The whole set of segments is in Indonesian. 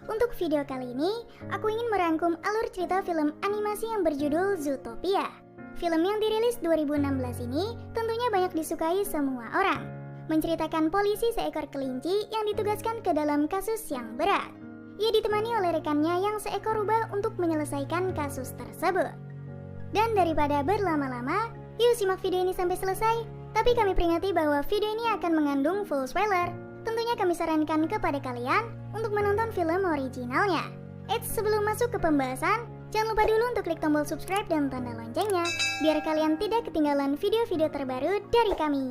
Untuk video kali ini, aku ingin merangkum alur cerita film animasi yang berjudul Zootopia. Film yang dirilis 2016 ini tentunya banyak disukai semua orang. Menceritakan polisi seekor kelinci yang ditugaskan ke dalam kasus yang berat. Ia ditemani oleh rekannya yang seekor rubah untuk menyelesaikan kasus tersebut. Dan daripada berlama-lama, yuk simak video ini sampai selesai. Tapi kami peringati bahwa video ini akan mengandung full spoiler. Tentunya kami sarankan kepada kalian untuk menonton film originalnya. Eits, sebelum masuk ke pembahasan, jangan lupa dulu untuk klik tombol subscribe dan tanda loncengnya, biar kalian tidak ketinggalan video-video terbaru dari kami.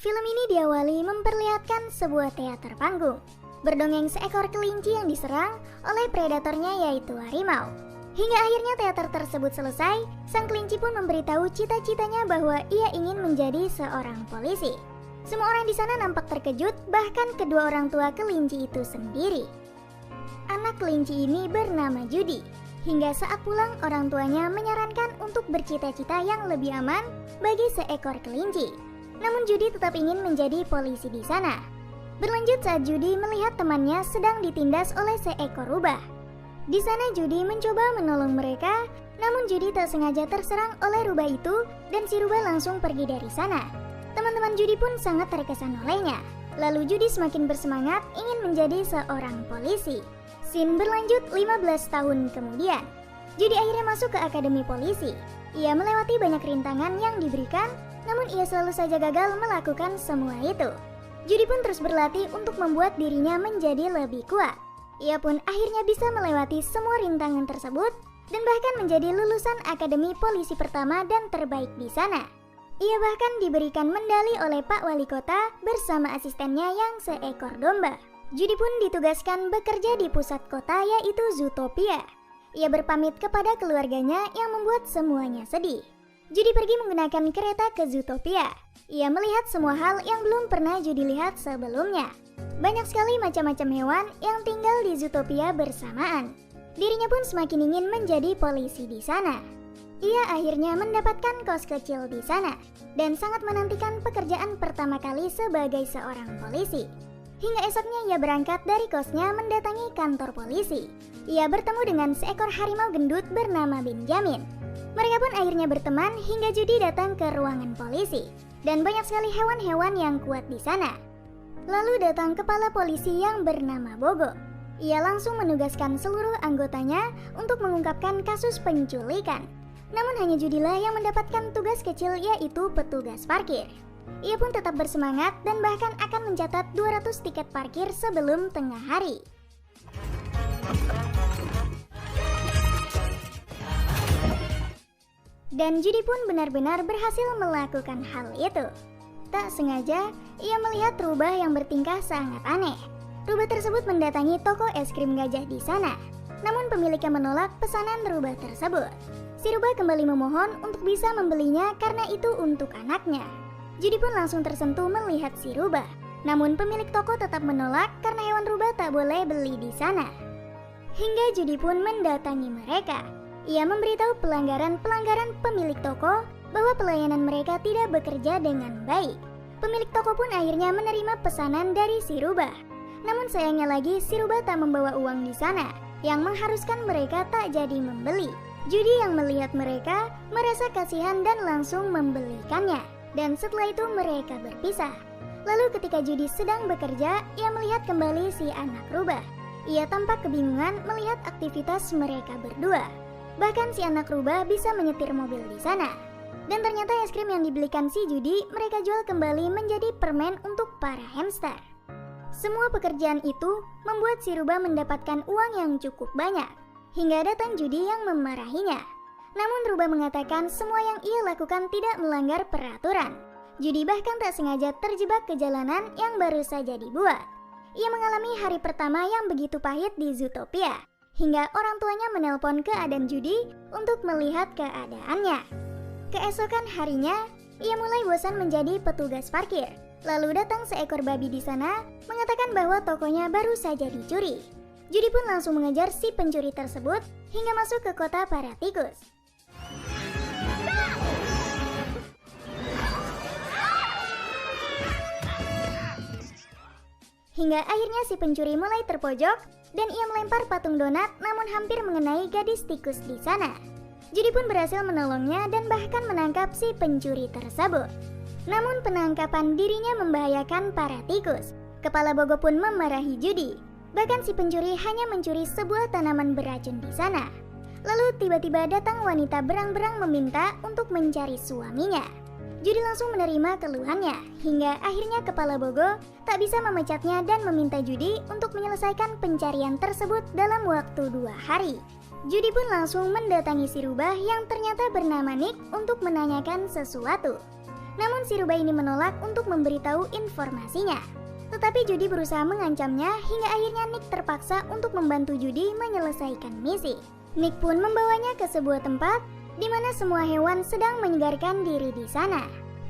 Film ini diawali memperlihatkan sebuah teater panggung. Berdongeng seekor kelinci yang diserang oleh predatornya yaitu harimau. Hingga akhirnya teater tersebut selesai, sang kelinci pun memberitahu cita-citanya bahwa ia ingin menjadi seorang polisi. Semua orang di sana nampak terkejut, bahkan kedua orang tua kelinci itu sendiri. Anak kelinci ini bernama Judy. Hingga saat pulang, orang tuanya menyarankan untuk bercita-cita yang lebih aman bagi seekor kelinci. Namun Judy tetap ingin menjadi polisi di sana. Berlanjut saat Judy melihat temannya sedang ditindas oleh seekor rubah. Di sana Judy mencoba menolong mereka, namun Judy tak sengaja terserang oleh rubah itu dan si rubah langsung pergi dari sana. Teman-teman Judy pun sangat terkesan olehnya. Lalu Judy semakin bersemangat ingin menjadi seorang polisi. Scene berlanjut 15 tahun kemudian. Judy akhirnya masuk ke akademi polisi. Ia melewati banyak rintangan yang diberikan, namun ia selalu saja gagal melakukan semua itu. Judy pun terus berlatih untuk membuat dirinya menjadi lebih kuat. Ia pun akhirnya bisa melewati semua rintangan tersebut dan bahkan menjadi lulusan akademi polisi pertama dan terbaik di sana. Ia bahkan diberikan mendali oleh Pak Wali Kota bersama asistennya yang seekor domba. Judy pun ditugaskan bekerja di pusat kota yaitu Zootopia. Ia berpamit kepada keluarganya yang membuat semuanya sedih. Judy pergi menggunakan kereta ke Zootopia. Ia melihat semua hal yang belum pernah Judy lihat sebelumnya. Banyak sekali macam-macam hewan yang tinggal di Zootopia bersamaan. Dirinya pun semakin ingin menjadi polisi di sana. Ia akhirnya mendapatkan kos kecil di sana dan sangat menantikan pekerjaan pertama kali sebagai seorang polisi. Hingga esoknya ia berangkat dari kosnya mendatangi kantor polisi. Ia bertemu dengan seekor harimau gendut bernama Benjamin. Mereka pun akhirnya berteman hingga Judy datang ke ruangan polisi. Dan banyak sekali hewan-hewan yang kuat di sana. Lalu datang kepala polisi yang bernama Bogo. Ia langsung menugaskan seluruh anggotanya untuk mengungkapkan kasus penculikan. Namun hanya Judy-lah yang mendapatkan tugas kecil yaitu petugas parkir. Ia pun tetap bersemangat dan bahkan akan mencatat 200 tiket parkir sebelum tengah hari. Dan Judy pun benar-benar berhasil melakukan hal itu. Tak sengaja, ia melihat rubah yang bertingkah sangat aneh. Rubah tersebut mendatangi toko es krim gajah di sana. Namun pemiliknya menolak pesanan rubah tersebut. Si rubah kembali memohon untuk bisa membelinya karena itu untuk anaknya. Judy pun langsung tersentuh melihat si rubah. Namun pemilik toko tetap menolak karena hewan rubah tak boleh beli di sana. Hingga Judy pun mendatangi mereka. Ia memberitahu pelanggaran-pelanggaran pemilik toko bahwa pelayanan mereka tidak bekerja dengan baik. Pemilik toko pun akhirnya menerima pesanan dari si rubah. Namun sayangnya lagi si rubah tak membawa uang di sana, yang mengharuskan mereka tak jadi membeli. Judy yang melihat mereka merasa kasihan dan langsung membelikannya. Dan setelah itu mereka berpisah. Lalu ketika Judy sedang bekerja, ia melihat kembali si anak rubah. Ia tampak kebingungan melihat aktivitas mereka berdua. Bahkan si anak rubah bisa menyetir mobil di sana. Dan ternyata es krim yang dibelikan si Judy mereka jual kembali menjadi permen untuk para hamster. Semua pekerjaan itu membuat si rubah mendapatkan uang yang cukup banyak. Hingga datang Judy yang memarahinya. Namun rubah mengatakan semua yang ia lakukan tidak melanggar peraturan. Judy bahkan tak sengaja terjebak ke jalanan yang baru saja dibuat. Ia mengalami hari pertama yang begitu pahit di Zootopia. Hingga orang tuanya menelpon keadaan Judy untuk melihat keadaannya. Keesokan harinya, ia mulai bosan menjadi petugas parkir. Lalu datang seekor babi di sana mengatakan bahwa tokonya baru saja dicuri. Judy pun langsung mengejar si pencuri tersebut hingga masuk ke kota para tikus. hingga akhirnya si pencuri mulai terpojok dan ia melempar patung donat namun hampir mengenai gadis tikus di sana. Judi pun berhasil menolongnya dan bahkan menangkap si pencuri tersebut. Namun penangkapan dirinya membahayakan para tikus. Kepala Bogo pun memarahi Judi. Bahkan si pencuri hanya mencuri sebuah tanaman beracun di sana. Lalu tiba-tiba datang wanita berang-berang meminta untuk mencari suaminya. Judi langsung menerima keluhannya, hingga akhirnya Kepala Bogo tak bisa memecatnya dan meminta Judi untuk menyelesaikan pencarian tersebut dalam waktu 2 hari. Judi pun langsung mendatangi si rubah yang ternyata bernama Nick untuk menanyakan sesuatu. Namun si rubah ini menolak untuk memberitahu informasinya. Tetapi Judi berusaha mengancamnya hingga akhirnya Nick terpaksa untuk membantu Judi menyelesaikan misi. Nick pun membawanya ke sebuah tempat di mana semua hewan sedang menyegarkan diri di sana.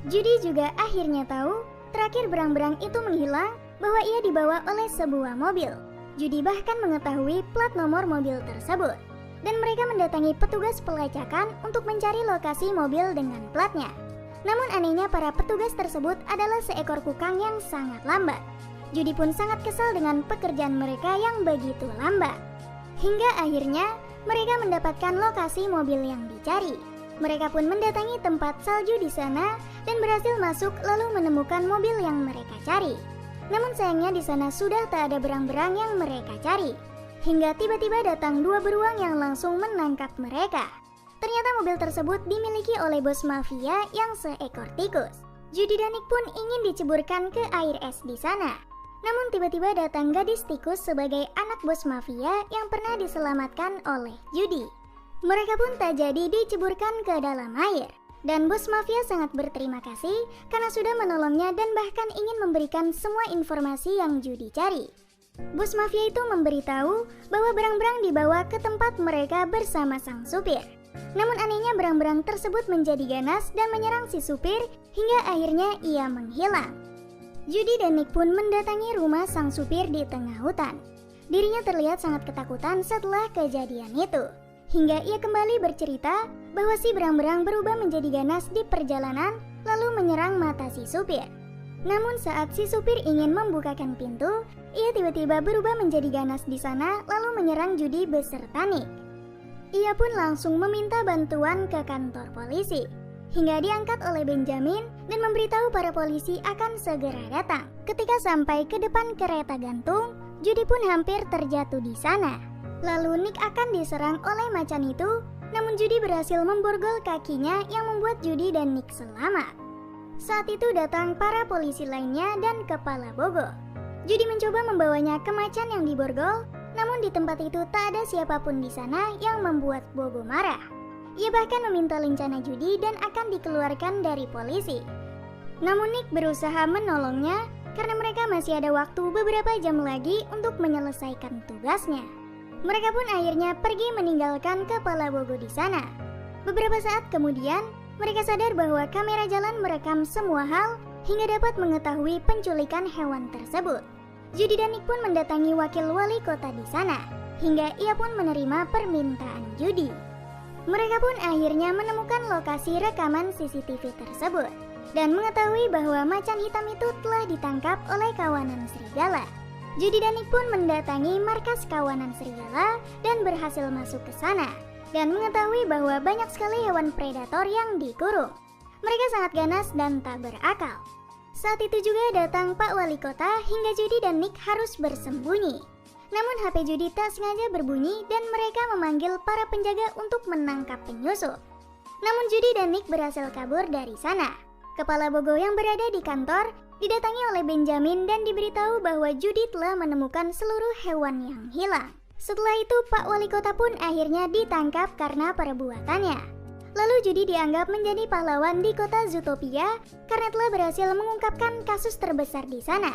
Judi juga akhirnya tahu terakhir berang-berang itu menghilang bahwa ia dibawa oleh sebuah mobil. Judi bahkan mengetahui plat nomor mobil tersebut. Dan mereka mendatangi petugas pelacakan untuk mencari lokasi mobil dengan platnya. Namun anehnya para petugas tersebut adalah seekor kukang yang sangat lambat. Judi pun sangat kesal dengan pekerjaan mereka yang begitu lambat. Hingga akhirnya mereka mendapatkan lokasi mobil yang dicari. Mereka pun mendatangi tempat salju di sana dan berhasil masuk lalu menemukan mobil yang mereka cari. Namun sayangnya di sana sudah tak ada berang-berang yang mereka cari. Hingga tiba-tiba datang 2 beruang yang langsung menangkap mereka. Ternyata mobil tersebut dimiliki oleh bos mafia yang seekor tikus. Judi dan Nick pun ingin diceburkan ke air es di sana. Namun tiba-tiba datang gadis tikus sebagai anak bos mafia yang pernah diselamatkan oleh Judi. Mereka pun tak jadi diceburkan ke dalam air. Dan bos mafia sangat berterima kasih karena sudah menolongnya dan bahkan ingin memberikan semua informasi yang Judi cari. Bos mafia itu memberitahu bahwa berang-berang dibawa ke tempat mereka bersama sang supir. Namun anehnya berang-berang tersebut menjadi ganas dan menyerang si supir hingga akhirnya ia menghilang. Judi dan Nick pun mendatangi rumah sang supir di tengah hutan. Dirinya terlihat sangat ketakutan setelah kejadian itu. Hingga ia kembali bercerita bahwa si berang-berang berubah menjadi ganas di perjalanan lalu menyerang mata si supir. Namun saat si supir ingin membukakan pintu, ia tiba-tiba berubah menjadi ganas di sana lalu menyerang Judi beserta Nick. Ia pun langsung meminta bantuan ke kantor polisi. Hingga diangkat oleh Benjamin dan memberitahu para polisi akan segera datang. Ketika sampai ke depan kereta gantung, Judi pun hampir terjatuh di sana. Lalu Nick akan diserang oleh macan itu, namun Judi berhasil memborgol kakinya yang membuat Judi dan Nick selamat. Saat itu datang para polisi lainnya dan Kepala Bogo. Judi mencoba membawanya ke macan yang diborgol, namun di tempat itu tak ada siapapun di sana yang membuat Bogo marah. Ia bahkan meminta lencana Judi dan akan dikeluarkan dari polisi. Namun Nick berusaha menolongnya karena mereka masih ada waktu beberapa jam lagi untuk menyelesaikan tugasnya. Mereka pun akhirnya pergi meninggalkan Kepala Bogo di sana. Beberapa saat kemudian, mereka sadar bahwa kamera jalan merekam semua hal hingga dapat mengetahui penculikan hewan tersebut. Judi dan Nick pun mendatangi wakil wali kota di sana, hingga ia pun menerima permintaan Judi. Mereka pun akhirnya menemukan lokasi rekaman CCTV tersebut dan mengetahui bahwa macan hitam itu telah ditangkap oleh kawanan serigala. Judi dan Nick pun mendatangi markas kawanan serigala dan berhasil masuk ke sana dan mengetahui bahwa banyak sekali hewan predator yang dikurung. Mereka sangat ganas dan tak berakal. Saat itu juga datang Pak Wali Kota hingga Judi dan Nick harus bersembunyi. Namun HP Judi tak sengaja berbunyi dan mereka memanggil para penjaga untuk menangkap penyusup. Namun Judi dan Nick berhasil kabur dari sana. Kepala Bogo yang berada di kantor didatangi oleh Benjamin dan diberitahu bahwa Judi telah menemukan seluruh hewan yang hilang. Setelah itu Pak Wali Kota pun akhirnya ditangkap karena perbuatannya. Lalu Judi dianggap menjadi pahlawan di kota Zootopia karena telah berhasil mengungkapkan kasus terbesar di sana.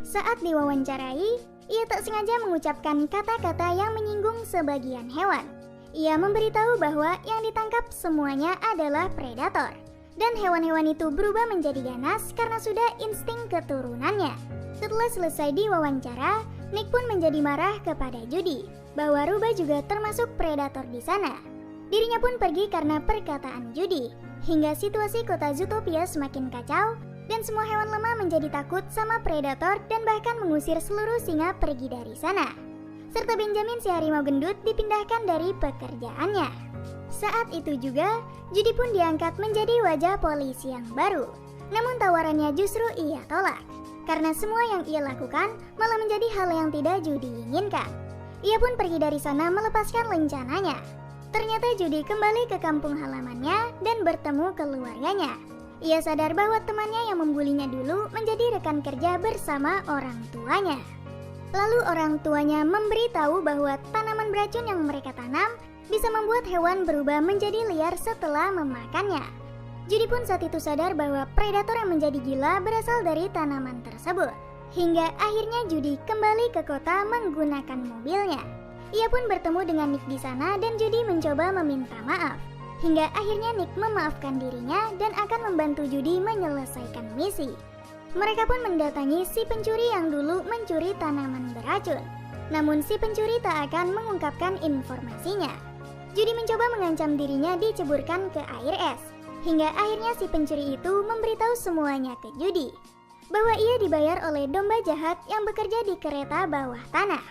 Saat diwawancarai, ia tak sengaja mengucapkan kata-kata yang menyinggung sebagian hewan. Ia memberitahu bahwa yang ditangkap semuanya adalah predator. Dan hewan-hewan itu berubah menjadi ganas karena sudah insting keturunannya. Setelah selesai diwawancara, Nick pun menjadi marah kepada Judi bahwa rubah juga termasuk predator di sana. Dirinya pun pergi karena perkataan Judi, hingga situasi kota Zootopia semakin kacau dan semua hewan lemah menjadi takut sama predator dan bahkan mengusir seluruh singa pergi dari sana. Serta Benjamin si harimau gendut dipindahkan dari pekerjaannya. Saat itu juga, Judy pun diangkat menjadi wajah polisi yang baru. Namun tawarannya justru ia tolak, karena semua yang ia lakukan malah menjadi hal yang tidak Judy inginkan. Ia pun pergi dari sana melepaskan rencananya. Ternyata Judy kembali ke kampung halamannya dan bertemu keluarganya. Ia sadar bahwa temannya yang membulinya dulu menjadi rekan kerja bersama orang tuanya. Lalu orang tuanya memberitahu bahwa tanaman beracun yang mereka tanam bisa membuat hewan berubah menjadi liar setelah memakannya. Judy pun saat itu sadar bahwa predator yang menjadi gila berasal dari tanaman tersebut. Hingga akhirnya Judy kembali ke kota menggunakan mobilnya. Ia pun bertemu dengan Nick di sana dan Judy mencoba meminta maaf. Hingga akhirnya Nick memaafkan dirinya dan akan membantu Judy menyelesaikan misi. Mereka pun mendatangi si pencuri yang dulu mencuri tanaman beracun. Namun si pencuri tak akan mengungkapkan informasinya. Judy mencoba mengancam dirinya diceburkan ke air es. Hingga akhirnya si pencuri itu memberitahu semuanya ke Judy bahwa ia dibayar oleh domba jahat yang bekerja di kereta bawah tanah.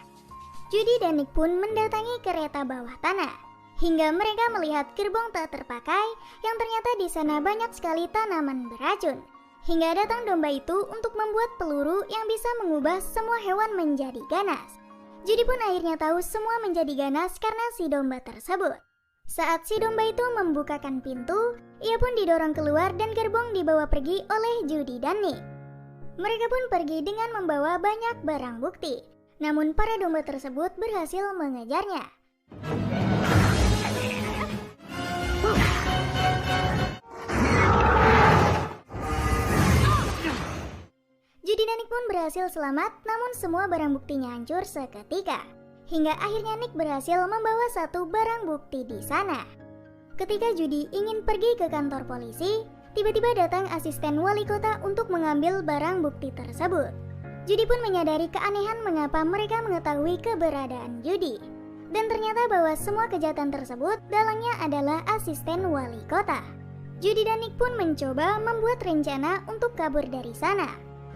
Judy dan Nick pun mendatangi kereta bawah tanah. Hingga mereka melihat gerbong tak terpakai yang ternyata di sana banyak sekali tanaman beracun. Hingga datang domba itu untuk membuat peluru yang bisa mengubah semua hewan menjadi ganas. Judy pun akhirnya tahu semua menjadi ganas karena si domba tersebut. Saat si domba itu membukakan pintu, ia pun didorong keluar dan gerbong dibawa pergi oleh Judy dan Nick. Mereka pun pergi dengan membawa banyak barang bukti. Namun para domba tersebut berhasil mengejarnya. Judy dan Nick pun berhasil selamat, namun semua barang buktinya hancur seketika. Hingga akhirnya Nick berhasil membawa satu barang bukti di sana. Ketika Judy ingin pergi ke kantor polisi, tiba-tiba datang asisten wali kota untuk mengambil barang bukti tersebut. Judy pun menyadari keanehan mengapa mereka mengetahui keberadaan Judy. Dan ternyata bahwa semua kejahatan tersebut dalangnya adalah asisten wali kota. Judy dan Nick pun mencoba membuat rencana untuk kabur dari sana.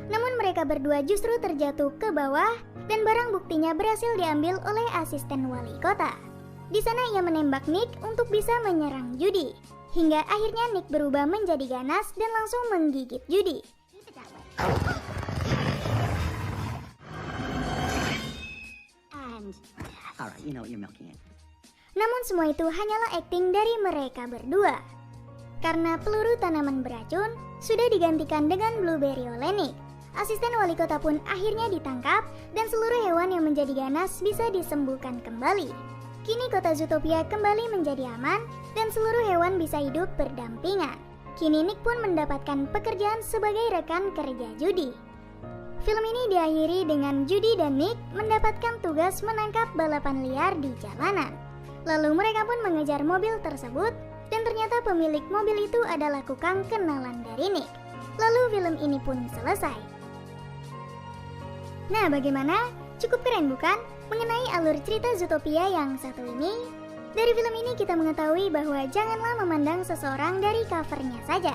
Namun mereka berdua justru terjatuh ke bawah dan barang buktinya berhasil diambil oleh asisten wali kota. Di sana ia menembak Nick untuk bisa menyerang Judy. Hingga akhirnya Nick berubah menjadi ganas dan langsung menggigit Judy. Namun semua itu hanyalah akting dari mereka berdua. Karena peluru tanaman beracun sudah digantikan dengan blueberry oleh Nick. Asisten wali kota pun akhirnya ditangkap dan seluruh hewan yang menjadi ganas bisa disembuhkan kembali. Kini kota Zootopia kembali menjadi aman dan seluruh hewan bisa hidup berdampingan. Kini Nick pun mendapatkan pekerjaan sebagai rekan kerja Judy. Film ini diakhiri dengan Judy dan Nick mendapatkan tugas menangkap balapan liar di jalanan. Lalu mereka pun mengejar mobil tersebut dan ternyata pemilik mobil itu adalah kukang kenalan dari Nick. Lalu film ini pun selesai. Nah, bagaimana? Cukup keren bukan? Mengenai alur cerita Zootopia yang satu ini. Dari film ini kita mengetahui bahwa janganlah memandang seseorang dari covernya saja.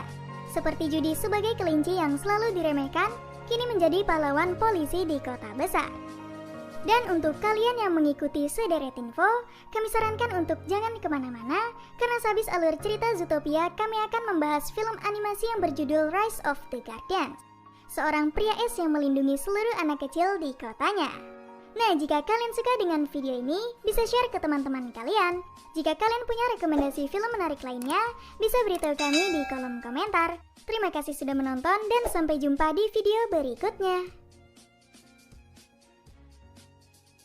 Seperti Judy sebagai kelinci yang selalu diremehkan, kini menjadi pahlawan polisi di kota besar. Dan untuk kalian yang mengikuti sederet info, kami sarankan untuk jangan kemana-mana, karena sehabis alur cerita Zootopia, kami akan membahas film animasi yang berjudul Rise of the Guardians. Seorang pria es yang melindungi seluruh anak kecil di kotanya. Nah, jika kalian suka dengan video ini, bisa share ke teman-teman kalian. Jika kalian punya rekomendasi film menarik lainnya, bisa beritahu kami di kolom komentar. Terima kasih sudah menonton dan sampai jumpa di video berikutnya.